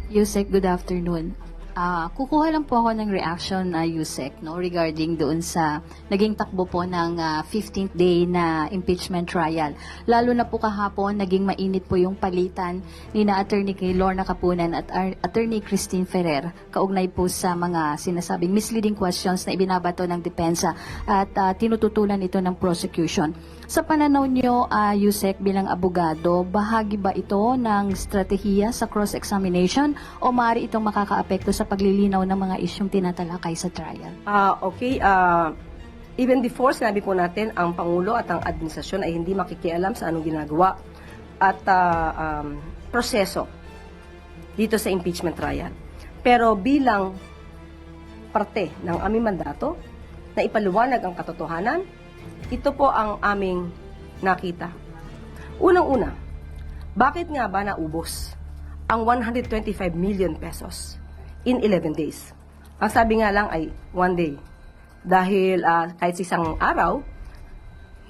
Yusek, good afternoon. Kukuha lang po ako ng reaction na Yusek, no, regarding doon sa naging takbo po ng 15th day na impeachment trial. Lalo na po kahapon, naging mainit po yung palitan ni na Attorney Lorna Capunan at Attorney Christine Ferrer kaugnay po sa mga sinasabing misleading questions na ibinabato ng depensa at tinututulan ito ng prosecution. Sa pananaw nyo, Yusek, bilang abogado, bahagi ba ito ng strategiya sa cross-examination o maaari itong makakaapekto sa paglilinaw ng mga isyong tinatalakay sa trial? Okay. Even before, sinabi po natin, ang Pangulo at ang administrasyon ay hindi makikialam sa anong ginagawa at proseso dito sa impeachment trial. Pero bilang parte ng aming mandato na ipaliwanag ang katotohanan, ito po ang aming nakita. Unang-una, bakit nga ba naubos ang 125 million pesos in 11 days? Ang sabi nga lang ay 1 day. Dahil kahit isang araw,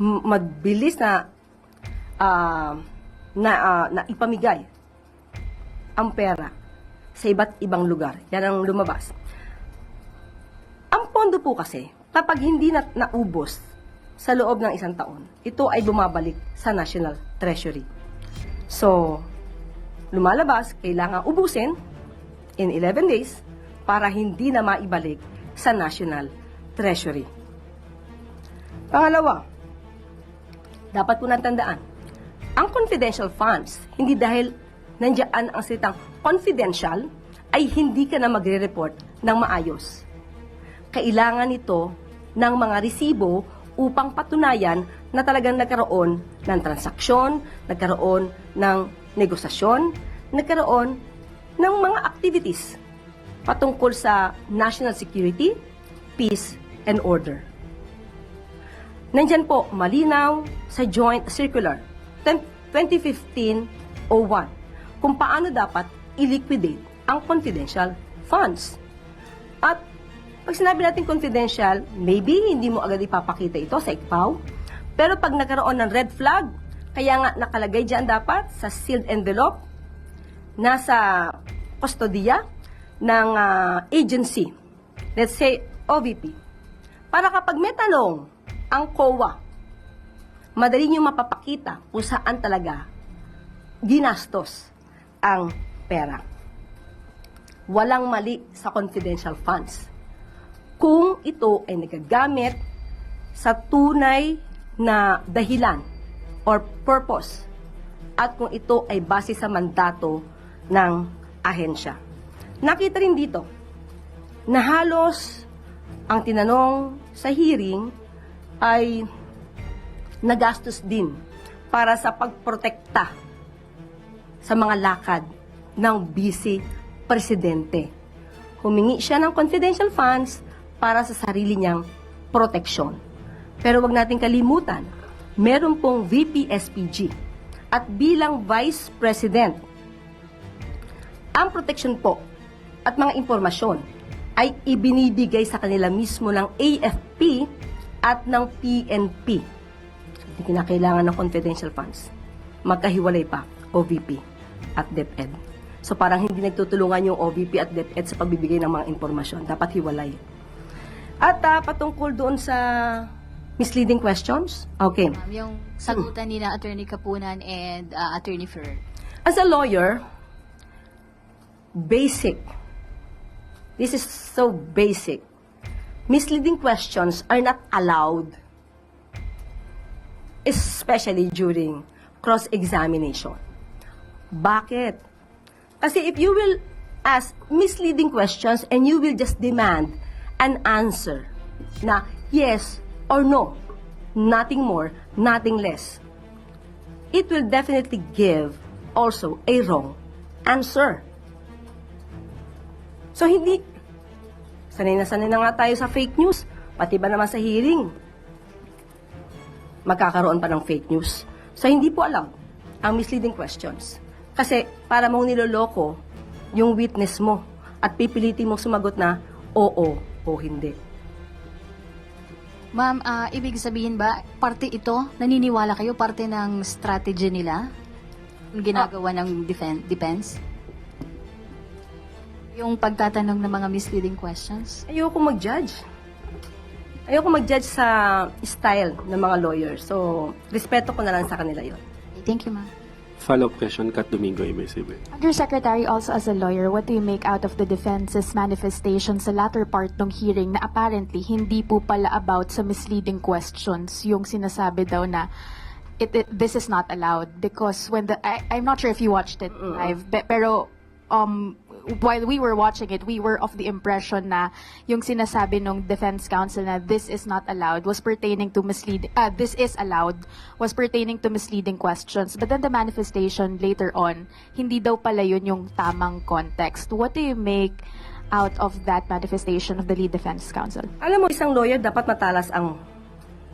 mabilis na ipamigay ang pera sa iba't ibang lugar. Yan ang lumabas. Ang pondo po kasi, kapag hindi naubos sa loob ng isang taon, ito ay bumabalik sa National Treasury. So, lumalabas, kailangan ubusin in 11 days para hindi na maibalik sa National Treasury. Pangalawa, dapat po natandaan, ang confidential funds, hindi dahil nandiyan ang salitang confidential, ay hindi ka na magre-report ng maayos. Kailangan ito ng mga resibo upang patunayan na talagang nagkaroon ng transaksyon, nagkaroon ng negosasyon, nagkaroon ng mga activities patungkol sa national security, peace, and order. Nandyan po, malinaw sa Joint Circular 2015-01 kung paano dapat i-liquidate ang confidential funds. At pag sinabi natin confidential, maybe hindi mo agad ipapakita ito sa ICPAW, pero pag nagkaroon ng red flag, kaya nga nakalagay dyan dapat sa sealed envelope, nasa kustodiya ng agency, let's say OVP, para kapag may tanong ang COA, madali nyo mapapakita kung saan talaga ginastos ang pera. Walang mali sa confidential funds kung ito ay nagagamit sa tunay na dahilan or purpose at kung ito ay base sa mandato ng ahensya. Nakita rin dito na halos ang tinanong sa hearing ay nagastos din para sa pagprotekta sa mga lakad ng vice presidente. Humingi siya ng confidential funds para sa sarili niyang proteksyon. Pero wag nating kalimutan, meron pong VP-SPG at bilang Vice President, ang proteksyon po at mga impormasyon ay ibinibigay sa kanila mismo ng AFP at ng PNP. Hindi kinakailangan ng confidential funds. Magkahiwalay pa, OVP at DepEd. So parang hindi nagtutulungan yung OVP at DepEd sa pagbibigay ng mga impormasyon. Dapat hiwalay. At patungkol doon sa misleading questions, okay. Yung sagutan ni na Attorney Capunan and Attorney Ferrer. As a lawyer, basic. This is so basic. Misleading questions are not allowed, especially during cross-examination. Bakit? Kasi if you will ask misleading questions and you will just demand an answer na yes or no, nothing more, nothing less, it will definitely give also a wrong answer. So hindi, sanay na nga tayo sa fake news, pati ba naman sa hearing, magkakaroon pa ng fake news. So hindi po alam ang misleading questions. Kasi para mong niloloko yung witness mo at pipilitin mong sumagot na oo o hindi. Ma'am, ibig sabihin ba, parte ito, naniniwala kayo, parte ng strategy nila? Yung ginagawa ng defense? Yung pagtatanong ng mga misleading questions? Ayoko mag-judge. Ayoko mag-judge sa style ng mga lawyers. So, respeto ko na lang sa kanila yon. Thank you, ma'am. Follow-up question, Kat Domingo, MSCB. Undersecretary, also as a lawyer, what do you make out of the defense's manifestation sa latter part ng hearing na apparently hindi po pala about sa misleading questions, yung sinasabi daw na this is not allowed because when I'm not sure if you watched it live, pero while we were watching it, we were of the impression na yung sinasabi ng defense counsel na this is not allowed was pertaining to this is allowed was pertaining to misleading questions. But then the manifestation later on, hindi daw pala yun yung tamang context. What do you make out of that manifestation of the lead defense counsel? Alam mo, isang lawyer dapat matalas ang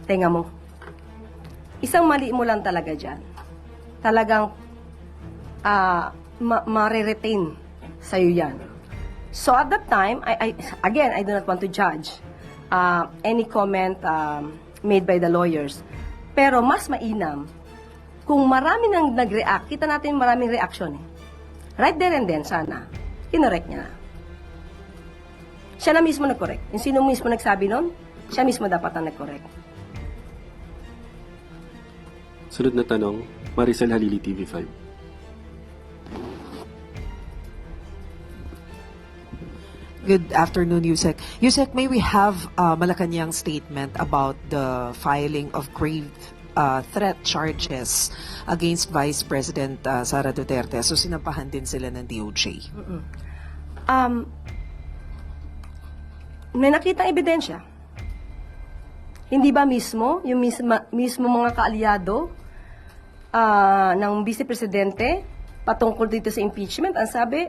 tenga mo. Isang mali mo lang talaga dyan. Talagang ma-retain sa'yo yan. So at that time, I do not want to judge any comment made by the lawyers. Pero mas mainam, kung marami nang nag-react, kita natin maraming reaction eh. Right there and then, sana, kinorek niya na. Siya na mismo nag-correct. Yung sino mismo nagsabi nun, siya mismo dapat ang nag-correct. Sunod na tanong, Maricel Halili, TV5. Good afternoon, Yusek. Yusek, may we have Malacanang statement about the filing of grave threat charges against Vice President Sara Duterte. So sinampahan din sila ng DOJ. May nakita ebidensya. Hindi ba mismo, yung mismo mga kaalyado ng Vice Presidente patungkol dito sa impeachment, ang sabi,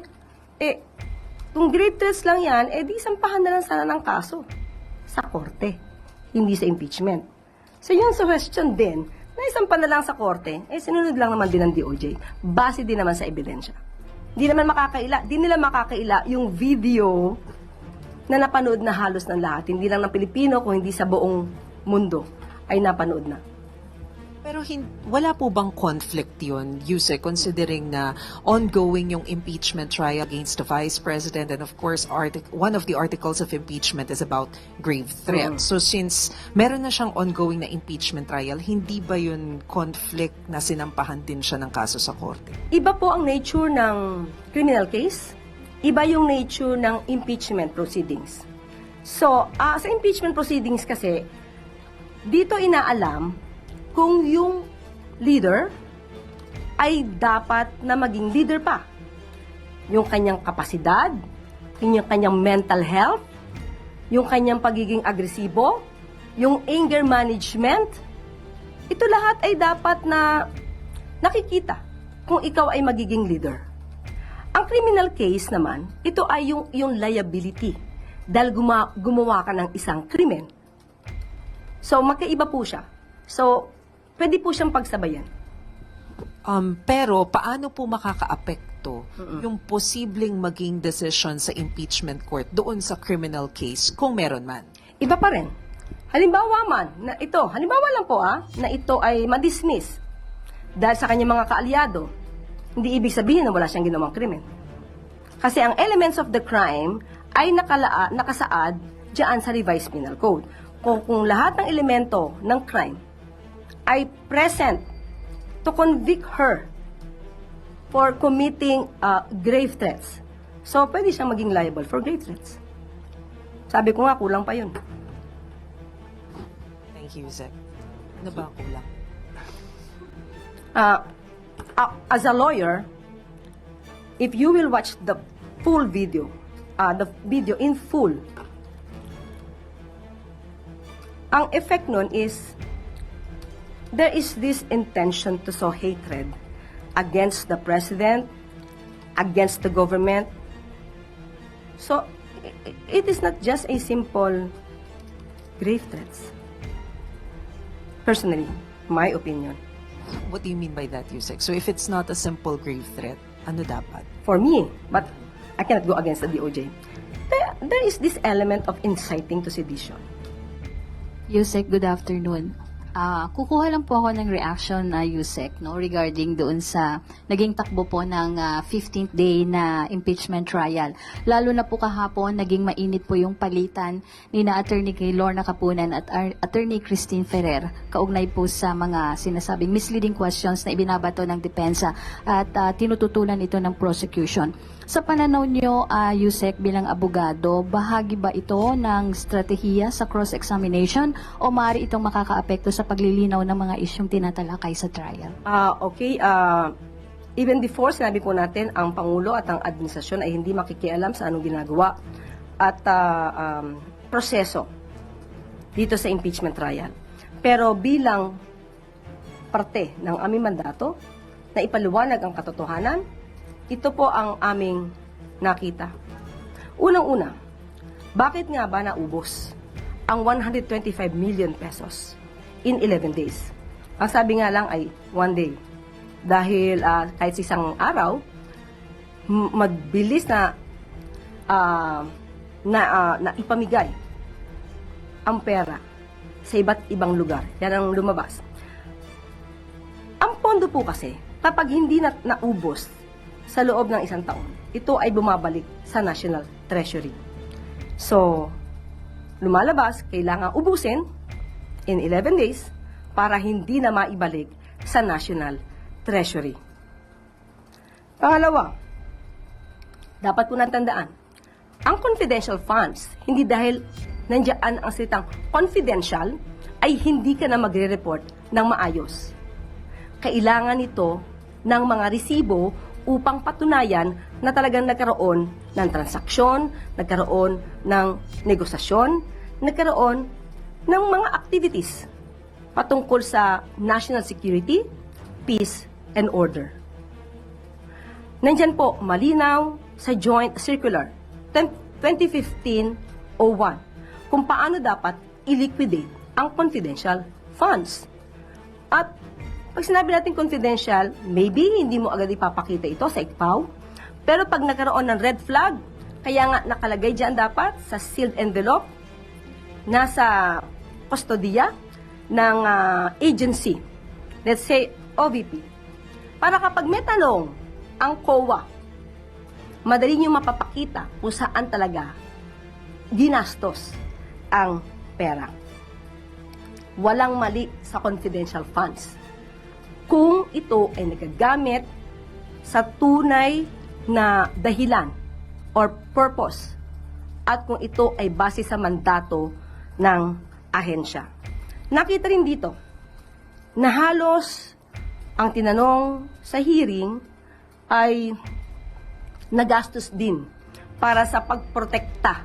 kung grade 3 lang yan, di sampahan na lang sana ng kaso sa korte, hindi sa impeachment. So yung suggestion din, na isampa na lang sa korte, sinunod lang naman din ng DOJ. Base din naman sa ebidensya. Di nila makakaila yung video na napanood na halos ng lahat. Hindi lang ng Pilipino, kung hindi sa buong mundo ay napanood na. Pero wala po bang conflict yun, Yusek, considering na ongoing yung impeachment trial against the Vice President and of course, one of the articles of impeachment is about grave threat. So since meron na siyang ongoing na impeachment trial, hindi ba yun conflict na sinampahan din siya ng kaso sa korte? Iba po ang nature ng criminal case, iba yung nature ng impeachment proceedings. So, sa impeachment proceedings kasi, dito inaalam kung yung leader ay dapat na maging leader pa. Yung kanyang kapasidad, yung kanyang mental health, yung kanyang pagiging agresibo, yung anger management, ito lahat ay dapat na nakikita kung ikaw ay magiging leader. Ang criminal case naman, ito ay yung liability dahil gumawa ka ng isang krimen. So, magkaiba po siya. So, pwede po siyang pagsabayan. Pero paano po makakaapekto yung posibleng maging decision sa impeachment court doon sa criminal case kung meron man? Iba pa rin. Halimbawa man, halimbawa lang po na ito ay madismiss dahil sa kanyang mga kaalyado, hindi ibig sabihin na wala siyang ginawang krimen. Kasi ang elements of the crime ay nakasaad diyan sa revised penal code. Kung lahat ng elemento ng crime ay present to convict her for committing grave threats. So, pwede siyang maging liable for grave threats. Sabi ko nga, kulang pa yun. Thank you, Zek. Ano ba ang kulang? As a lawyer, if you will watch the full video, the video in full, ang effect nun is there is this intention to sow hatred against the president, against the government. So, it is not just a simple grave threats. Personally, my opinion. What do you mean by that, Yusek? So if it's not a simple grave threat, ano dapat? For me, but I cannot go against the DOJ. There is this element of inciting to sedition. Yusek, good afternoon. Kukuha lang po ako ng reaction na Yusek, no, regarding doon sa naging takbo po ng 15th day na impeachment trial. Lalo na po kahapon, naging mainit po yung palitan ni na Attorney kay Lorna Capunan at Attorney Christine Ferrer kaugnay po sa mga sinasabing misleading questions na ibinabato ng depensa at tinututulan ito ng prosecution. Sa pananaw nyo, Yusek, bilang abogado, bahagi ba ito ng strategiya sa cross-examination o maaari itong makakaapekto sa paglilinaw ng mga isyong tinatalakay sa trial? Okay. Even before, sinabi po natin, ang Pangulo at ang administrasyon ay hindi makikialam sa anong ginagawa at proseso dito sa impeachment trial. Pero bilang parte ng aming mandato na ipaliwanag ang katotohanan, ito po ang aming nakita. Unang-una, bakit nga ba naubos ang 125 million pesos in 11 days? Ang sabi nga lang ay 1 day. Dahil kahit sa isang araw, magbilis na ipamigay ang pera sa iba't ibang lugar. Yan ang lumabas. Ang pondo po kasi, kapag hindi naubos sa loob ng isang taon, ito ay bumabalik sa National Treasury. So, lumalabas, kailangan ubusin in 11 days para hindi na maibalik sa National Treasury. Pangalawa, dapat po natandaan, ang confidential funds, hindi dahil nandiyan ang salitang confidential, ay hindi ka na magre-report ng maayos. Kailangan ito ng mga resibo upang patunayan na talagang nagkaroon ng transaksyon, nagkaroon ng negosasyon, nagkaroon ng mga activities patungkol sa national security, peace, and order. Nandyan po, malinaw sa Joint Circular 2015-01 kung paano dapat i-liquidate ang confidential funds. At pag sinabi natin confidential, maybe hindi mo agad ipapakita ito sa ICPAW, pero pag nagkaroon ng red flag, kaya nga nakalagay dyan dapat sa sealed envelope, nasa kustodiya ng agency, let's say OVP, para kapag may tanong ang COA, madali nyo mapapakita kung saan talaga ginastos ang pera. Walang mali sa confidential funds kung ito ay nagagamit sa tunay na dahilan or purpose at kung ito ay base sa mandato ng ahensya. Nakita rin dito na halos ang tinanong sa hearing ay nagastos din para sa pagprotekta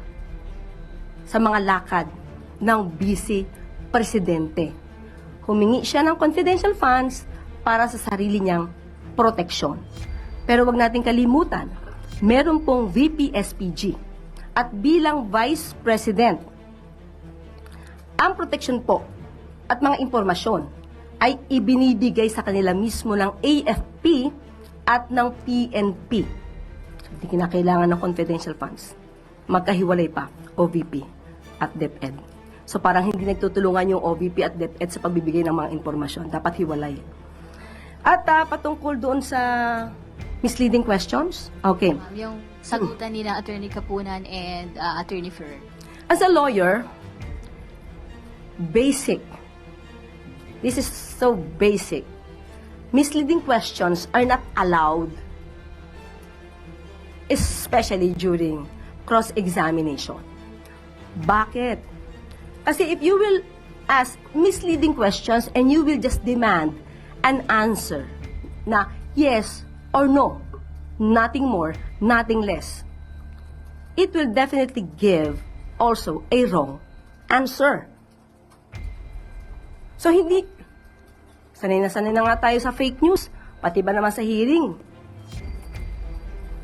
sa mga lakad ng vice presidente. Humingi siya ng confidential funds para sa sarili niyang proteksyon. Pero wag nating kalimutan, meron pong VP SPG at bilang Vice President, ang proteksyon po at mga impormasyon ay ibinibigay sa kanila mismo ng AFP at ng PNP. So, hindi kinakailangan ng confidential funds. Magkahiwalay pa, OVP at DepEd. So parang hindi nagtutulungan yung OVP at DepEd sa pagbibigay ng mga impormasyon. Dapat hiwalay. At patungkol doon sa misleading questions, okay. Yung sagutan ni na Attorney Capunan and Attorney Ferrer. As a lawyer, basic. This is so basic. Misleading questions are not allowed, especially during cross-examination. Bakit? Kasi if you will ask misleading questions and you will just demand an answer na yes or no, nothing more, nothing less, it will definitely give also a wrong answer. So hindi, sanay na nga tayo sa fake news, pati ba naman sa hearing,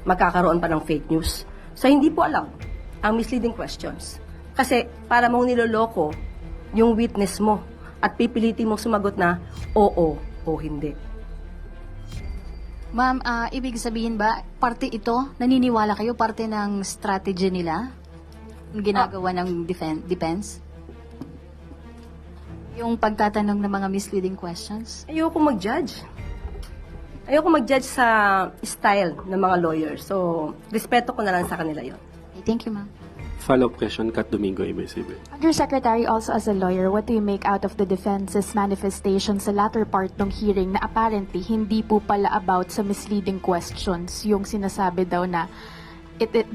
magkakaroon pa ng fake news. So hindi po allowed ang misleading questions. Kasi para mong niloloko yung witness mo at pipilitin mong sumagot na oo o hindi. Ma'am, ibig sabihin ba, parte ito, naniniwala kayo, parte ng strategy nila? Yung ginagawa ng defense? Yung pagtatanong ng mga misleading questions? Ayoko mag-judge. Ayoko mag-judge sa style ng mga lawyers. So, respeto ko na lang sa kanila yon. Okay, thank you, ma'am. Follow-up question, Kat Domingo, ABS-CBN. Undersecretary, also as a lawyer, what do you make out of the defense's manifestation sa latter part ng hearing na apparently hindi po pala about sa misleading questions, yung sinasabi daw na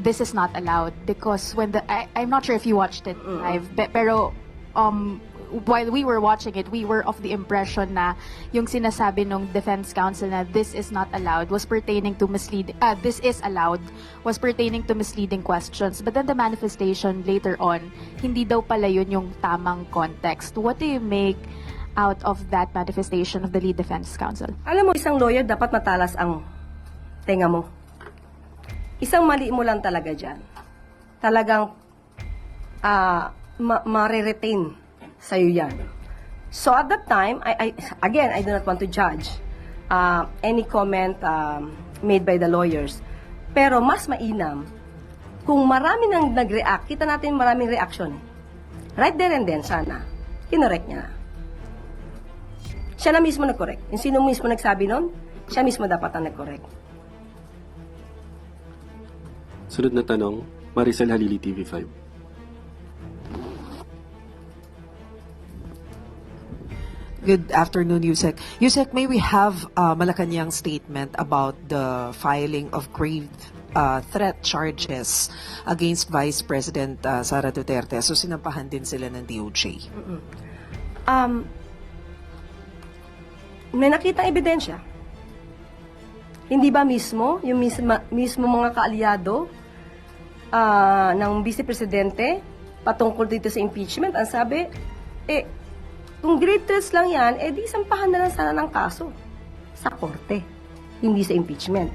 this is not allowed because when I'm not sure if you watched it live, pero while we were watching it, we were of the impression na yung sinasabi ng defense counsel na this is not allowed was pertaining to this is allowed was pertaining to misleading questions. But then the manifestation later on, hindi daw pala yun yung tamang context. What do you make out of that manifestation of the lead defense counsel? Alam mo, isang lawyer dapat matalas ang tenga mo. Isang mali mo lang talaga dyan. Talagang ma-retain sa'yo yan. So at that time, I do not want to judge any comment made by the lawyers. Pero mas mainam, kung marami nang nag-react, kita natin maraming reaction. Right there and then, sana, kinorek niya na. Siya na mismo nag-correct. Yung sino mismo nagsabi nun, siya mismo dapat ang nag-correct. Sunod na tanong, Maricel Halili, TV5. Good afternoon, Yusek. Yusek, may we have Malacanang statement about the filing of grave threat charges against Vice President Sara Duterte. So sinampahan din sila ng DOJ. May nakita ebidensya. Hindi ba mismo, yung mismo mga kaalyado ng Vice Presidente patungkol dito sa impeachment, ang sabi, kung grave threats lang yan, di sampahan na lang sana ng kaso sa korte, hindi sa impeachment.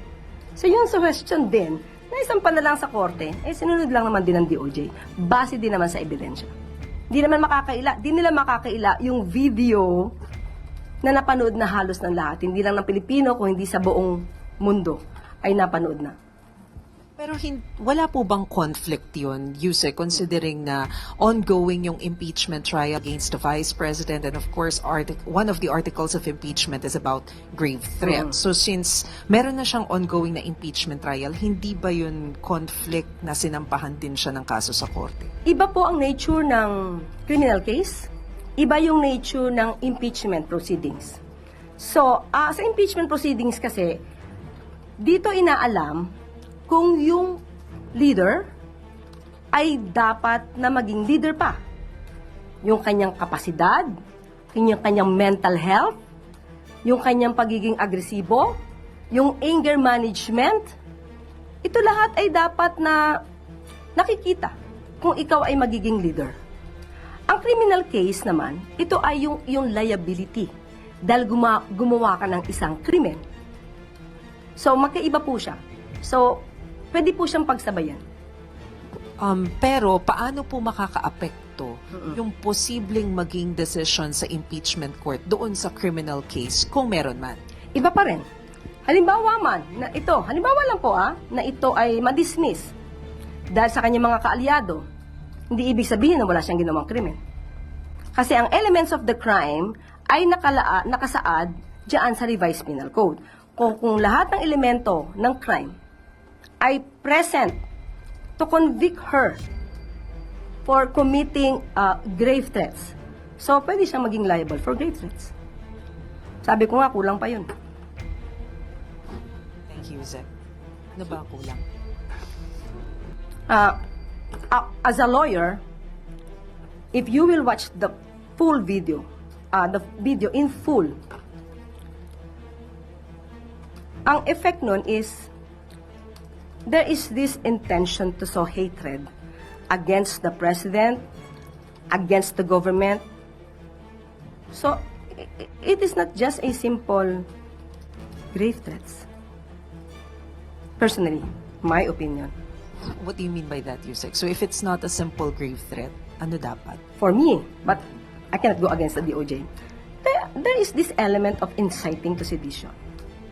So yung suggestion din, na isampa na lang sa korte, sinunod lang naman din ng DOJ. Base din naman sa ebidensya. Di nila makakaila yung video na napanood na halos ng lahat. Hindi lang ng Pilipino, kung hindi sa buong mundo ay napanood na. Pero wala po bang conflict yun, Yusek, considering na ongoing yung impeachment trial against the Vice President and of course one of the articles of impeachment is about grave threats. So since meron na siyang ongoing na impeachment trial, hindi ba yun conflict na sinampahan din siya ng kaso sa korte? Iba po ang nature ng criminal case, iba yung nature ng impeachment proceedings. So, sa impeachment proceedings kasi, dito inaalam kung yung leader ay dapat na maging leader pa. Yung kanyang kapasidad, yung kanyang mental health, yung kanyang pagiging agresibo, yung anger management, ito lahat ay dapat na nakikita kung ikaw ay magiging leader. Ang criminal case naman, ito ay yung liability dahil gumawa ka ng isang krimen. So, magkaiba po siya. So, pwede po siyang pagsabayan. Pero paano po makakaapekto yung posibleng maging decision sa impeachment court doon sa criminal case kung meron man? Iba pa rin. Halimbawa lang po na ito ay ma-dismiss dahil sa kanyang mga kaalyado. Hindi ibig sabihin na wala siyang ginawang krimen. Kasi ang elements of the crime ay nakasaad diyan sa revised penal code. Kung lahat ng elemento ng crime ay present to convict her for committing grave threats. So, pwede siyang maging liable for grave threats. Sabi ko nga, kulang pa yun. Thank you, Zek. Ano ba ang kulang? As a lawyer, if you will watch the full video, the video in full, ang effect nun is there is this intention to sow hatred against the president, against the government. So, it is not just a simple grave threats. Personally, my opinion. What do you mean by that, Yusek? So if it's not a simple grave threat, ano dapat? For me, but I cannot go against the DOJ. There is this element of inciting to sedition.